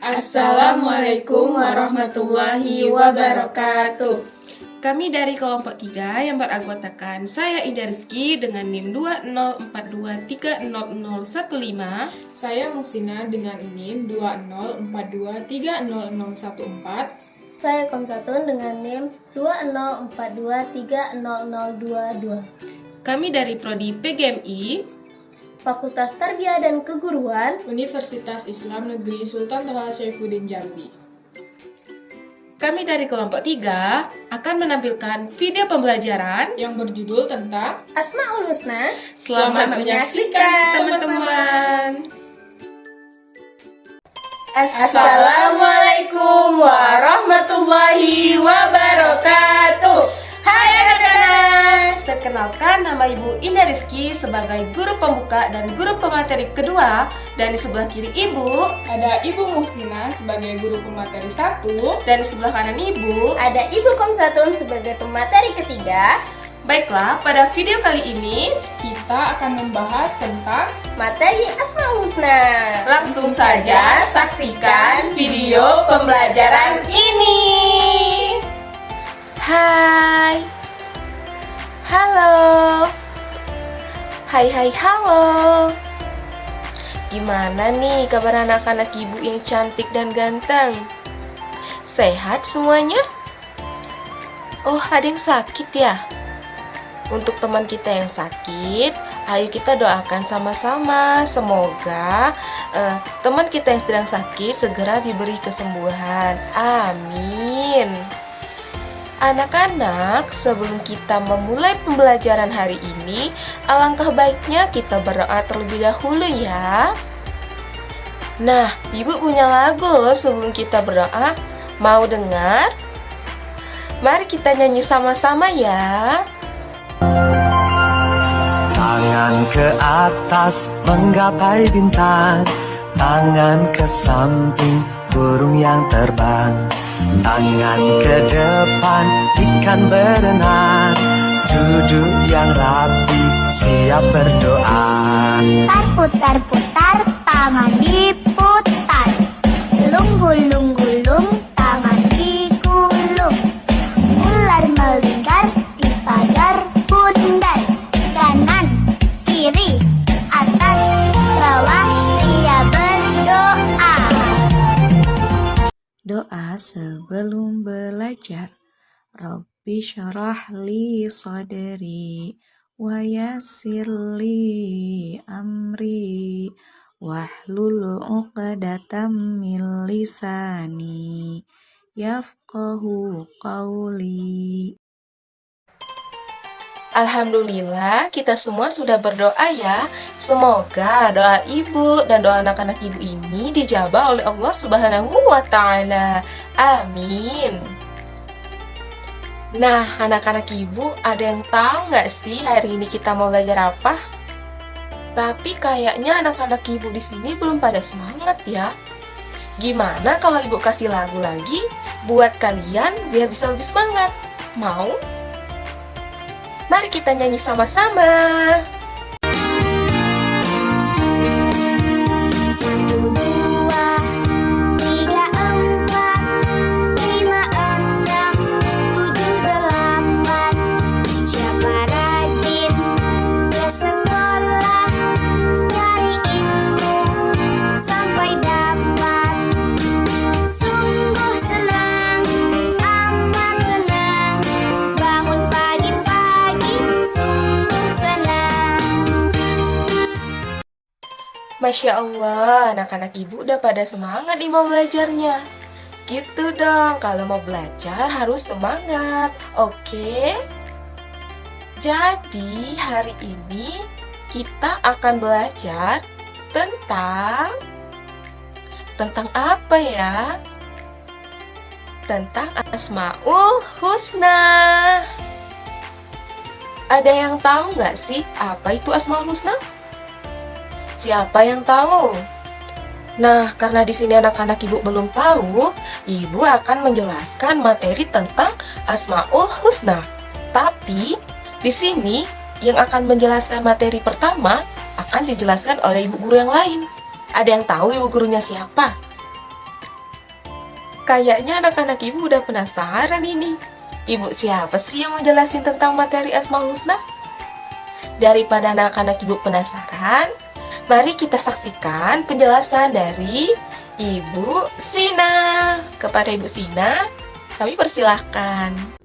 Assalamualaikum warahmatullahi wabarakatuh. Kami dari kelompok 3 yang beranggotakan saya Indah Rizky dengan NIM 2042300015. Saya Musina dengan NIM 2042300014. Saya Komsatun dengan NIM 2042300022. Kami dari Prodi PGMI Fakultas Tarbiyah dan Keguruan Universitas Islam Negeri Sultan Toha Syaifuddin Jambi. Kami dari kelompok 3 akan menampilkan video pembelajaran yang berjudul tentang Asmaul Husna. Selamat menyaksikan teman-teman. Assalamualaikum warahmatullahi wabarakatuh. Hai anak-anak, Perkenalkan, nama Ibu Indah Rizky sebagai guru pembuka dan guru pemateri kedua. Dan di sebelah kiri Ibu ada Ibu Muhsina sebagai guru pemateri 1. dan di sebelah kanan Ibu. ada Ibu Komsatun sebagai pemateri ketiga. Baiklah, pada video kali ini Kita akan membahas tentang Materi Asmaul Husna. langsung saja saksikan video pembelajaran ini. Hai. Halo. Hai, halo. Gimana nih kabar anak-anak ibu yang cantik dan ganteng? Sehat semuanya? Oh, ada yang sakit ya? Untuk teman kita yang sakit, ayo kita doakan sama-sama. Semoga teman kita yang sedang sakit segera diberi kesembuhan. Amin. Anak-anak, sebelum kita memulai pembelajaran hari ini, alangkah baiknya kita berdoa terlebih dahulu ya. Nah, Ibu punya lagu loh sebelum kita berdoa. Mau dengar? Mari kita nyanyi sama-sama ya. Tangan ke atas menggapai bintang, tangan ke samping burung yang terbang, tangan ke depan ikan berenang, duduk yang rapi siap berdoa. Putar-putar, tangan diputar. Gulung-gulung, tangan digulung. Ular melingkar di pagar bundar. Kanan, kiri, atas, bawah, siap berdoa. Doa sebelum belajar. Rabbi syarah li sadri wa yassir li amri wahlul 'uqdatam min lisani yafqahu qawli. Alhamdulillah, kita semua sudah berdoa ya. Semoga doa ibu dan doa anak-anak ibu ini dijabah oleh Allah Subhanahu wa Ta'ala. Amin. Nah, anak-anak ibu, ada yang tahu nggak sih hari ini kita mau belajar apa? Tapi kayaknya anak-anak ibu di sini belum pada semangat ya. Gimana kalau ibu kasih lagu lagi buat kalian biar bisa lebih semangat? Mau? Mari kita nyanyi sama-sama. Satu, dua, tiga, empat, lima, enam, tujuh, delapan. Siapa rajin bersekolah, cari ilmu sampai dapat. Sungguh senang, amat senang, bangun pagi-pagi, sungguh senang. Masya Allah, anak-anak ibu udah pada semangat nih mau belajarnya. Gitu dong, kalau mau belajar harus semangat, oke? Jadi hari ini kita akan belajar tentang apa ya? Tentang Asmaul Husna. Ada yang tahu nggak sih apa itu Asmaul Husna? Siapa yang tahu? Nah, karena di sini anak-anak ibu belum tahu, ibu akan menjelaskan materi tentang Asmaul Husna. Tapi di sini yang akan menjelaskan materi pertama akan dijelaskan oleh ibu guru yang lain. Ada yang tahu ibu gurunya siapa? Kayaknya anak-anak ibu udah penasaran ini. Ibu siapa sih yang mau jelasin tentang materi Asmaul Husna? Daripada anak-anak ibu penasaran, mari kita saksikan penjelasan dari Ibu Sina. Kepada Ibu Sina, kami persilahkan.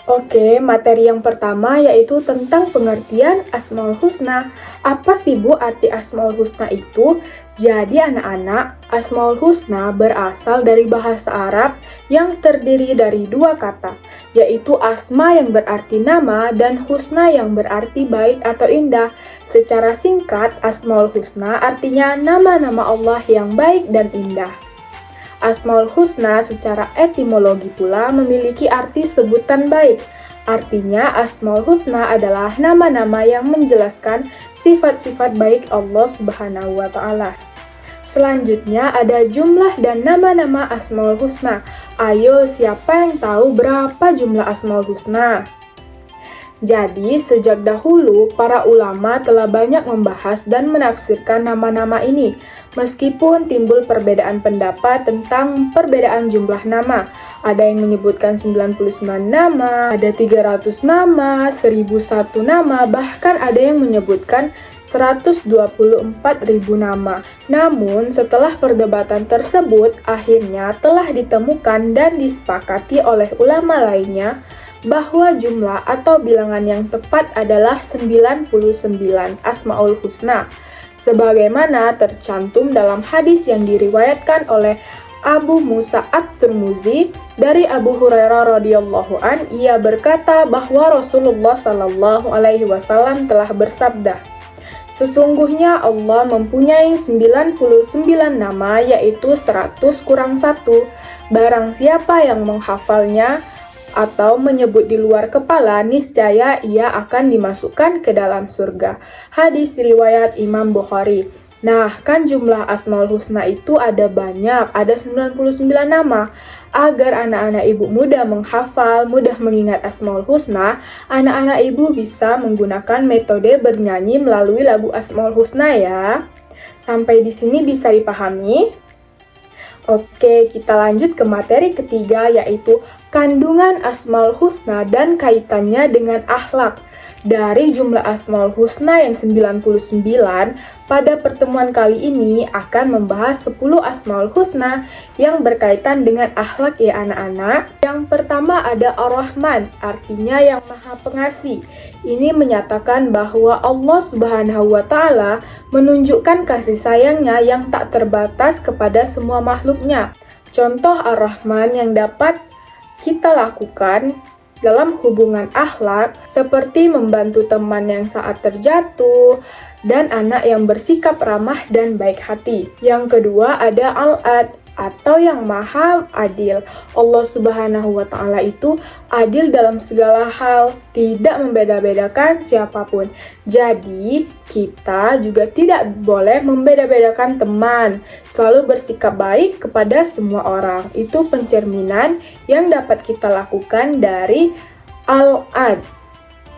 Oke, materi yang pertama yaitu tentang pengertian Asmaul Husna. Apa sih Bu arti Asmaul Husna itu? Jadi anak-anak, Asmaul Husna berasal dari bahasa Arab yang terdiri dari dua kata, yaitu asma yang berarti nama dan husna yang berarti baik atau indah. Secara singkat, Asmaul Husna artinya nama-nama Allah yang baik dan indah. Asmaul Husna secara etimologi pula memiliki arti sebutan baik. Artinya, Asmaul Husna adalah nama-nama yang menjelaskan sifat-sifat baik Allah Subhanahu wa Ta'ala. Selanjutnya ada jumlah dan nama-nama Asmaul Husna. Ayo, siapa yang tahu berapa jumlah Asmaul Husna? Jadi, sejak dahulu, para ulama telah banyak membahas dan menafsirkan nama-nama ini, meskipun timbul perbedaan pendapat tentang perbedaan jumlah nama. Ada yang menyebutkan 99 nama, ada 300 nama, 1001 nama, bahkan ada yang menyebutkan 124.000 nama. Namun, setelah perdebatan tersebut, akhirnya telah ditemukan dan disepakati oleh ulama lainnya bahwa jumlah atau bilangan yang tepat adalah 99 Asmaul Husna, sebagaimana tercantum dalam hadis yang diriwayatkan oleh Abu Musa At-Tirmizi dari Abu Hurairah radhiyallahu an. Ia berkata bahwa Rasulullah Shallallahu alaihi wasallam telah bersabda, sesungguhnya Allah mempunyai 99 nama, yaitu 100 kurang 1. Barang siapa yang menghafalnya atau menyebut di luar kepala, niscaya ia akan dimasukkan ke dalam surga. Hadis riwayat Imam Bukhari. Nah, kan jumlah Asmaul Husna itu ada banyak, ada 99 nama. Agar anak-anak ibu mudah menghafal, mudah mengingat Asmaul Husna, anak-anak ibu bisa menggunakan metode bernyanyi melalui lagu Asmaul Husna ya. Sampai di sini bisa dipahami? Oke, kita lanjut ke materi ketiga, yaitu kandungan Asmaul Husna dan kaitannya dengan akhlak. Dari jumlah Asmaul Husna yang 99, pada pertemuan kali ini akan membahas 10 Asmaul Husna yang berkaitan dengan akhlak ya anak-anak. Yang pertama ada Ar-Rahman, artinya yang Maha Pengasih. Ini menyatakan bahwa Allah Subhanahu wa Ta'ala menunjukkan kasih sayangnya yang tak terbatas kepada semua makhluknya. Contoh Ar-Rahman yang dapat kita lakukan dalam hubungan akhlak seperti membantu teman yang saat terjatuh dan anak yang bersikap ramah dan baik hati. Yang kedua ada Al-Ad atau yang Maha Adil. Allah Subhanahu wa Ta'ala itu adil dalam segala hal, tidak membeda-bedakan siapapun. Jadi, kita juga tidak boleh membeda-bedakan teman, selalu bersikap baik kepada semua orang. Itu pencerminan yang dapat kita lakukan dari Al-Ad.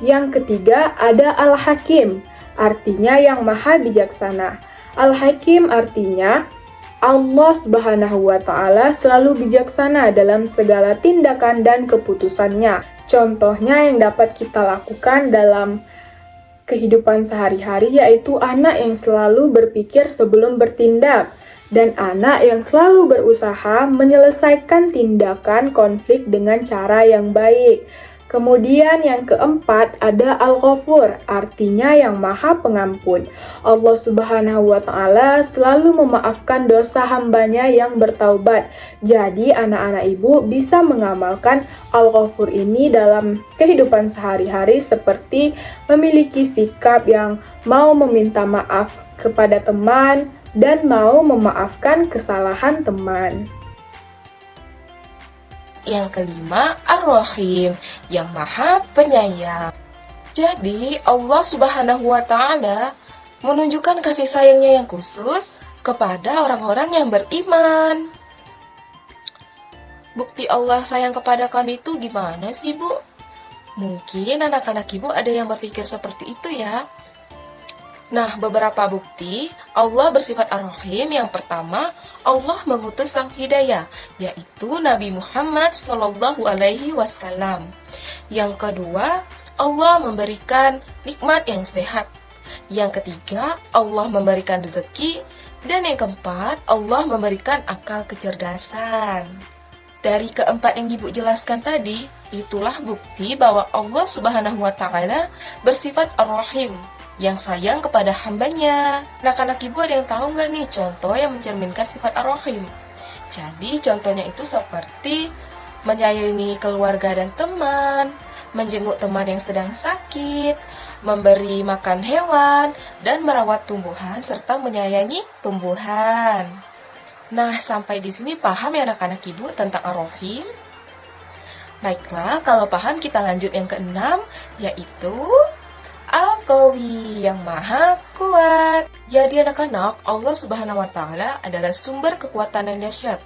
Yang ketiga ada Al-Hakim, artinya yang Maha Bijaksana. Al-Hakim artinya Allah Subhanahu wa Ta'ala selalu bijaksana dalam segala tindakan dan keputusannya. Contohnya yang dapat kita lakukan dalam kehidupan sehari-hari yaitu anak yang selalu berpikir sebelum bertindak dan anak yang selalu berusaha menyelesaikan tindakan konflik dengan cara yang baik. Kemudian yang keempat ada Al-Ghafur, artinya yang Maha Pengampun. Allah Subhanahu wa Ta'ala selalu memaafkan dosa hambanya yang bertaubat. Jadi anak-anak ibu bisa mengamalkan Al-Ghafur ini dalam kehidupan sehari-hari seperti memiliki sikap yang mau meminta maaf kepada teman dan mau memaafkan kesalahan teman. Yang kelima, Ar-Rahim, yang Maha Penyayang. Jadi, Allah Subhanahu wa Ta'ala menunjukkan kasih sayangnya yang khusus kepada orang-orang yang beriman. Bukti Allah sayang kepada kami itu gimana sih, Bu? Mungkin anak-anak ibu ada yang berpikir seperti itu ya. Nah, beberapa bukti Allah bersifat Ar-Rahim. Yang pertama, Allah mengutus sang hidayah, yaitu Nabi Muhammad SAW. Yang kedua, Allah memberikan nikmat yang sehat. Yang ketiga, Allah memberikan rezeki. Dan yang keempat, Allah memberikan akal kecerdasan. Dari keempat yang Ibu jelaskan tadi, itulah bukti bahwa Allah Subhanahu wa Ta'ala bersifat Ar-Rahim, yang sayang kepada hambanya. Anak-anak Ibu ada yang tahu nggak nih contoh yang mencerminkan sifat Ar-Rahim? Jadi contohnya itu seperti menyayangi keluarga dan teman, menjenguk teman yang sedang sakit, memberi makan hewan, dan merawat tumbuhan serta menyayangi tumbuhan. Nah, sampai di sini paham ya anak-anak Ibu tentang Ar-Rahim? Baiklah, kalau paham kita lanjut yang keenam, yaitu Al-Qawi, yang maha kuat. Jadi anak-anak, Allah Subhanahu wa Ta'ala adalah sumber kekuatan yang dahsyat.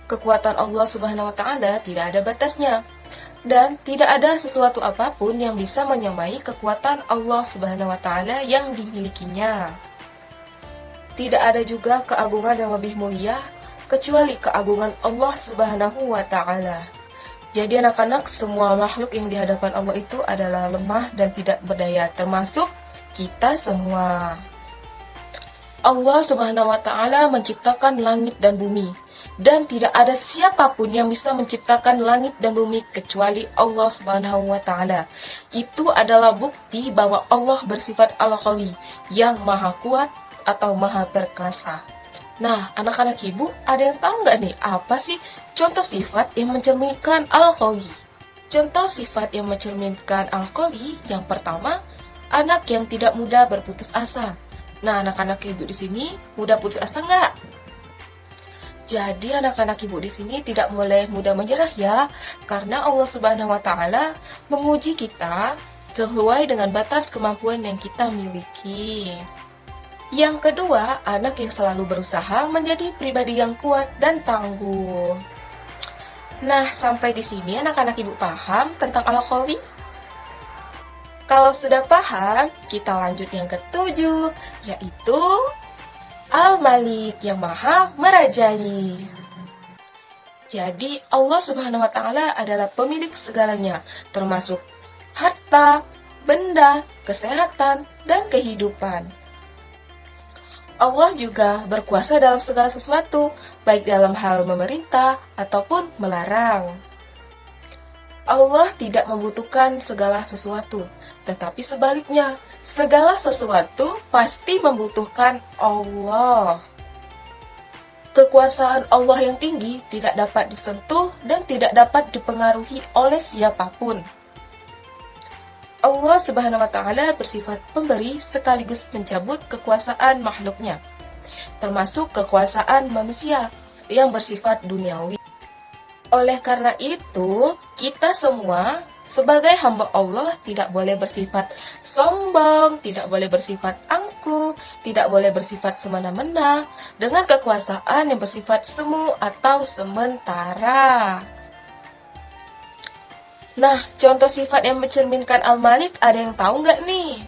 Kekuatan Allah Subhanahu wa Ta'ala tidak ada batasnya, dan tidak ada sesuatu apapun yang bisa menyamai kekuatan Allah Subhanahu wa Ta'ala yang dimilikinya. Tidak ada juga keagungan yang lebih mulia kecuali keagungan Allah Subhanahu wa Ta'ala. Jadi anak-anak, semua makhluk yang di hadapan Allah itu adalah lemah dan tidak berdaya, termasuk kita semua. Allah Subhanahu wa Ta'ala menciptakan langit dan bumi, dan tidak ada siapapun yang bisa menciptakan langit dan bumi kecuali Allah Subhanahu wa Ta'ala. Itu adalah bukti bahwa Allah bersifat Al-Qawi, yang maha kuat atau maha perkasa. Nah, anak-anak Ibu, ada yang tahu nggak nih apa sih contoh sifat yang mencerminkan Al-Qawi? Contoh sifat yang mencerminkan Al-Qawi yang pertama, anak yang tidak mudah berputus asa. Nah, anak-anak Ibu di sini mudah putus asa nggak? Jadi anak-anak Ibu di sini tidak boleh mudah menyerah ya, karena Allah Subhanahu wa Ta'ala menguji kita sesuai dengan batas kemampuan yang kita miliki. Yang kedua, anak yang selalu berusaha menjadi pribadi yang kuat dan tangguh. Nah, sampai di sini anak-anak Ibu paham tentang Al-Qawi? Kalau sudah paham, kita lanjut yang ketujuh, yaitu Al-Malik, yang maha merajai. Jadi, Allah Subhanahu wa Ta'ala adalah pemilik segalanya, termasuk harta, benda, kesehatan, dan kehidupan. Allah juga berkuasa dalam segala sesuatu, baik dalam hal memerintah ataupun melarang. Allah tidak membutuhkan segala sesuatu, tetapi sebaliknya, segala sesuatu pasti membutuhkan Allah. Kekuasaan Allah yang tinggi tidak dapat disentuh dan tidak dapat dipengaruhi oleh siapapun. Allah Subhanahu wa Ta'ala bersifat pemberi sekaligus pencabut kekuasaan makhluknya, termasuk kekuasaan manusia yang bersifat duniawi. Oleh karena itu, kita semua sebagai hamba Allah tidak boleh bersifat sombong, tidak boleh bersifat angkuh, tidak boleh bersifat semena-mena dengan kekuasaan yang bersifat semu atau sementara. Nah, contoh sifat yang mencerminkan Al-Malik ada yang tahu nggak nih?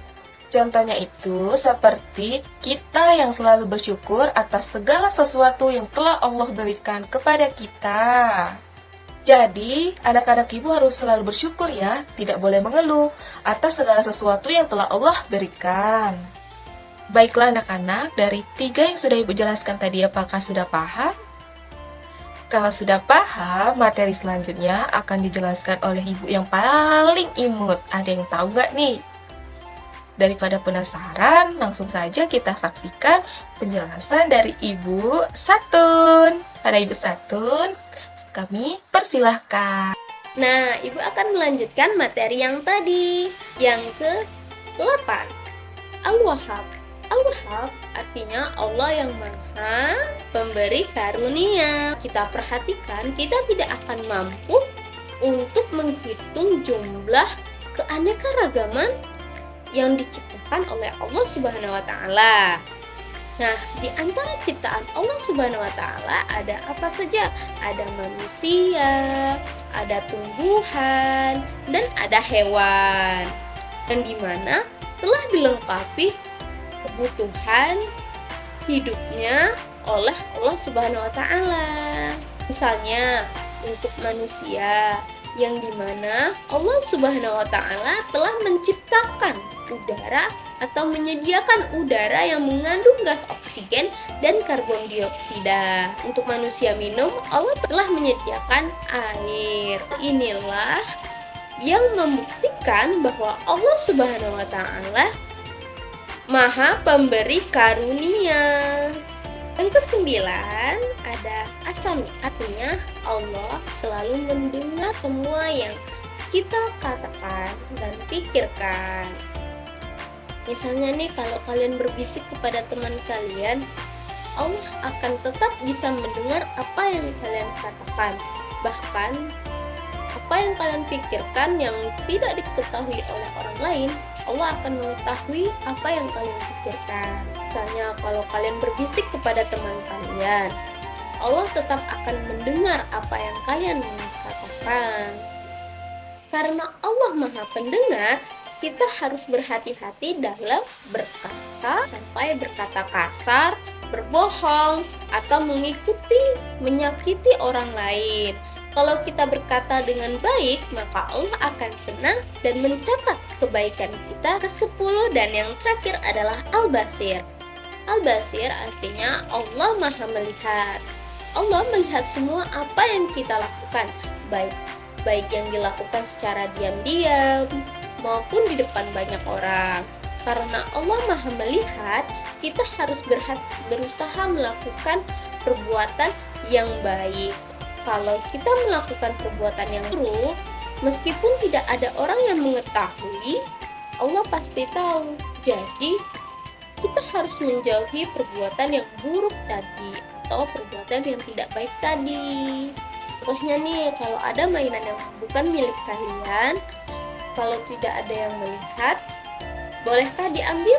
Contohnya itu seperti kita yang selalu bersyukur atas segala sesuatu yang telah Allah berikan kepada kita. Jadi, anak-anak Ibu harus selalu bersyukur ya, tidak boleh mengeluh atas segala sesuatu yang telah Allah berikan. Baiklah anak-anak, dari 3 yang sudah Ibu jelaskan tadi, apakah sudah paham? Kalau sudah paham, materi selanjutnya akan dijelaskan oleh Ibu yang paling imut. Ada yang tahu nggak nih? Daripada penasaran, langsung saja kita saksikan penjelasan dari Ibu Satun. Pada Ibu Satun, kami persilahkan. Nah, Ibu akan melanjutkan materi yang tadi, yang ke-8. Al-Wahhab. Al-Wahhab artinya Allah yang maha pemberi karunia. Kita perhatikan, kita tidak akan mampu untuk menghitung jumlah keanekaragaman yang diciptakan oleh Allah Subhanahu wa Ta'ala. Nah, di antara ciptaan Allah Subhanahu wa Ta'ala ada apa saja? Ada manusia, ada tumbuhan, dan ada hewan. Dan di mana telah dilengkapi kebutuhan hidupnya oleh Allah Subhanahu wa Ta'ala. Misalnya untuk manusia yang dimana Allah Subhanahu wa Ta'ala telah menciptakan udara atau menyediakan udara yang mengandung gas oksigen dan karbon dioksida. Untuk manusia minum, Allah telah menyediakan air. Inilah yang membuktikan bahwa Allah Subhanahu wa Ta'ala Maha Pemberi Karunia. Yang kesembilan ada asami, artinya Allah selalu mendengar semua yang kita katakan dan pikirkan. Misalnya nih, kalau kalian berbisik kepada teman kalian, Allah akan tetap bisa mendengar apa yang kalian katakan. Bahkan apa yang kalian pikirkan yang tidak diketahui oleh orang lain, Allah akan mengetahui apa yang kalian pikirkan. Misalnya kalau kalian berbisik kepada teman kalian, Allah tetap akan mendengar apa yang kalian katakan. Karena Allah Maha Pendengar, kita harus berhati-hati dalam berkata sampai berkata kasar, berbohong, atau menyakiti orang lain. Kalau kita berkata dengan baik, maka Allah akan senang dan mencatat kebaikan kita. Ke-10 dan yang terakhir adalah Al-Basir. Al-Basir artinya Allah Maha Melihat. Allah melihat semua apa yang kita lakukan, baik yang dilakukan secara diam-diam maupun di depan banyak orang. Karena Allah Maha Melihat, kita harus berusaha melakukan perbuatan yang baik. Kalau kita melakukan perbuatan yang buruk, meskipun tidak ada orang yang mengetahui, Allah pasti tahu. Jadi, kita harus menjauhi perbuatan yang buruk tadi atau perbuatan yang tidak baik tadi. Contohnya nih, kalau ada mainan yang bukan milik kalian, kalau tidak ada yang melihat, bolehkah diambil?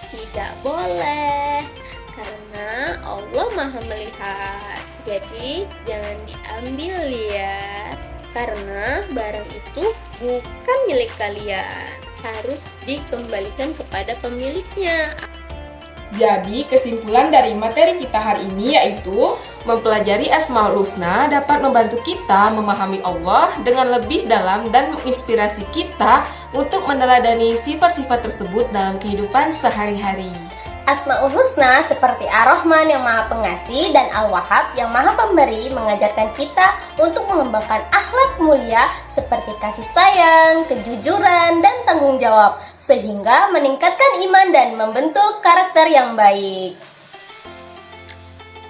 Tidak boleh, karena Allah Maha Melihat. Jadi jangan diambil ya, karena barang itu bukan milik kalian, harus dikembalikan kepada pemiliknya. Jadi kesimpulan dari materi kita hari ini yaitu mempelajari Asmaul Husna dapat membantu kita memahami Allah dengan lebih dalam dan menginspirasi kita untuk meneladani sifat-sifat tersebut dalam kehidupan sehari-hari. Asmaul Husna seperti Ar-Rahman yang Maha Pengasih dan Al-Wahhab yang Maha Pemberi mengajarkan kita untuk mengembangkan akhlak mulia seperti kasih sayang, kejujuran, dan tanggung jawab sehingga meningkatkan iman dan membentuk karakter yang baik.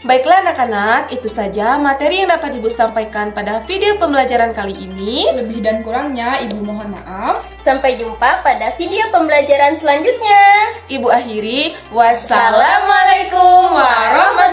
Baiklah anak-anak, itu saja materi yang dapat Ibu sampaikan pada video pembelajaran kali ini. Lebih dan kurangnya Ibu mohon maaf. Sampai jumpa pada video pembelajaran selanjutnya. Ibu akhiri, wassalamualaikum warahmatullahi